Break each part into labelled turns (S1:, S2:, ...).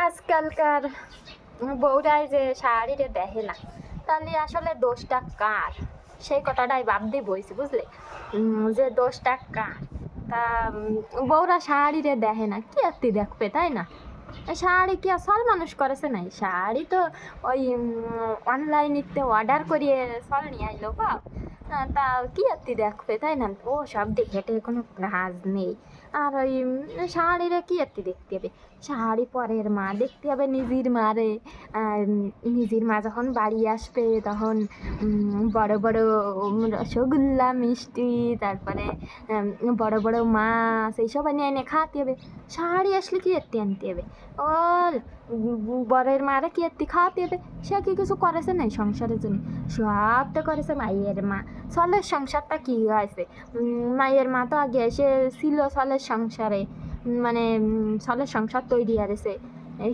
S1: আজকালকার বউরাই যে শাড়িরে দেখে না, তাহলে আসলে দোষটা কার? সেই কথাটাই ভাবতে বইছি, বুঝলে? যে দোষটা কার? তা বউরা শাড়িরে দেখে না, কি আর দেখবে, তাই না? শাড়ি কি আর সল মানুষ করেছে নাই? শাড়ি তো ওই অনলাইনিতে অর্ডার করিয়ে সল নিয়ে আইলো বা তা কি আর দেখবে, তাই না? ও সব দেখে টেখে কোনো কাজ নেই। আর ওই শাড়িরে কি আর দেখতে হবে? শাড়ি পরের মা, দেখতে হবে নিজের মারে। আর নিজের মা যখন বাড়ি আসবে তখন বড় বড় রসগোল্লা মিষ্টি, তারপরে বড় বড় মাছ এইসব এনে এনে খাওয়াতে হবে। শাড়ি আসলে কি এত্তি আনতে হবে? ওর বরের মারে কি এত্তি খাওয়াতে হবে? সে কি কিছু করেছে নাই সংসারের জন্য? সব তো করেছে মাইয়ের মা। সলের সংসারটা কি হয়েছে? মাইয়ের মা তো আগে এসে ছিল সলের সংসারে, মানে সলের সংসার তৈরি হারেছে। এই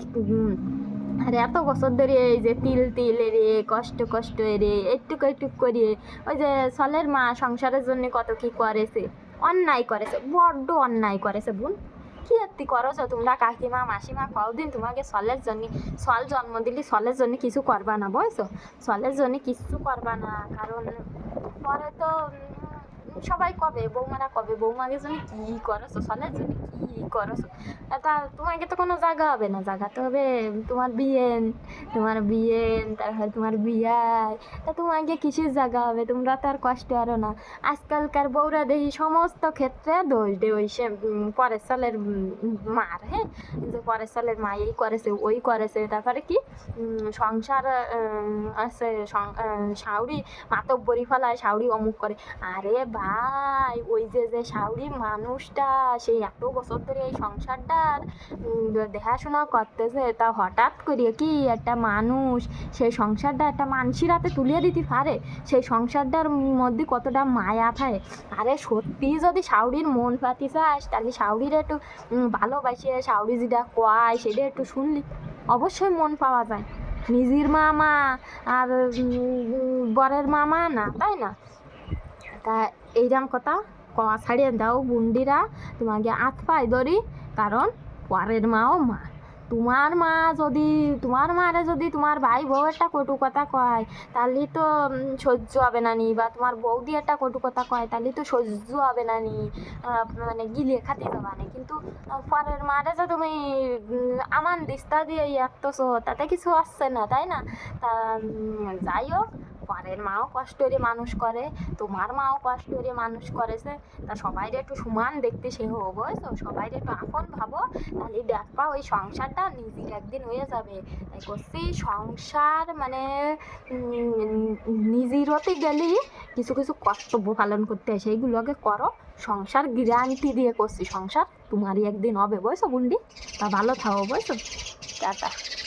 S1: আর এত বছর ধরে এই যে তিল তিল রে, কষ্ট কষ্ট রে, একটুক একটুক করিয়ে ওই যে সলের মা সংসারের জন্য কত কি করেছে, অন্যায় করেছে, বড্ড অন্যায় করেছে বোন। কি এত্তি করছো তোমরা কাকিমা মাসিমা? কতদিন তোমাকে সলের জন্য, সল জন্ম দিলি সলের জন্য কিছু করবা না, বুঝছো? সলের জন্য কিছু করবা না, কারণ পরে তো সবাই কবে, বৌমারা কবে বৌমাকে জন্য কি করছো, সলের জন্য কি করছো? তা তোমাকে তো কোনো জায়গা হবে না, জায়গাতে হবে তোমার বিয়েন, তোমার বিয়েন, তারপরে তোমার বিয়ায়। তা তোমাকে কিসের জায়গা হবে? তোমরা তো আর কষ্ট আরো না। আজকালকার বউরা দেখি সমস্ত ক্ষেত্রে দোষ দে ওই সে পরের সালের মার, হ্যাঁ, যে পরের সালের মা এই করেছে ওই করেছে, তারপরে কি সংসার আছে, শাউরি মাতব্বরি ফেলায়, শাউরি অমুক করে। আরে ভাই, ওই যে যে শাউরি মানুষটা সে এত বছর ধরে এই সংসারটার দেখাশোনা করতেছে, তা হঠাৎ করে কি একটা মানুষ সেই সংসারটা একটা মানসির হাতে তুলিয়ে দিতে পারে? সেই সংসারটার মধ্যে কতটা মায়া থাকে। আরে সত্যি যদি শাউরির মন পাতি চাস, তাহলে শাউরির একটু ভালোবাসে, শাউরি যেটা কয় সেটা একটু শুনলি অবশ্যই মন পাওয়া যায়। নিজের মামা আর বরের মামা না, তাই না? তা এইরকম কথা কওয়া ছাড়িয়ে দাও বুন্ডিরা, তোমাকে হাত পায়ে ধরি, কারণ পরের মাও মা। তোমার মা যদি, তোমার মারে যদি তোমার ভাই বউ একটা কটু কথা কয়, তাহলে তো সহ্য হবে না নি, বা তোমার বৌদি একটা কটু কথা কয় তাহলে তো সহ্য হবে না নি, মানে গিলিয়ে খাতে যাবা না। কিন্তু পরের মারে যে তুমি আমান দিস্তা দিয়ে একটছো, তাতে কিছু আসছে না, তাই না? তা যাই হোক, পরের মাও কষ্ট করে মানুষ করে, তোমার মাও কষ্ট করে মানুষ করেছে। তা সবাই একটু সমান দেখতে সে হবো, বুঝছো? সবাই একটু আপন ভাবো, তাহলে দেখবা ওই সংসারটা নিজের একদিন হয়ে যাবে। তাই করছি সংসার মানে নিজের হতে গেলে কিছু কিছু কর্তব্য পালন করতে হয়, সেইগুলোকে করো। সংসার গ্যারান্টি দিয়ে করছি, সংসার তোমারই একদিন হবে, বুঝছো বুন্ডি? তা ভালো থাকো, বুঝছো? টাটা।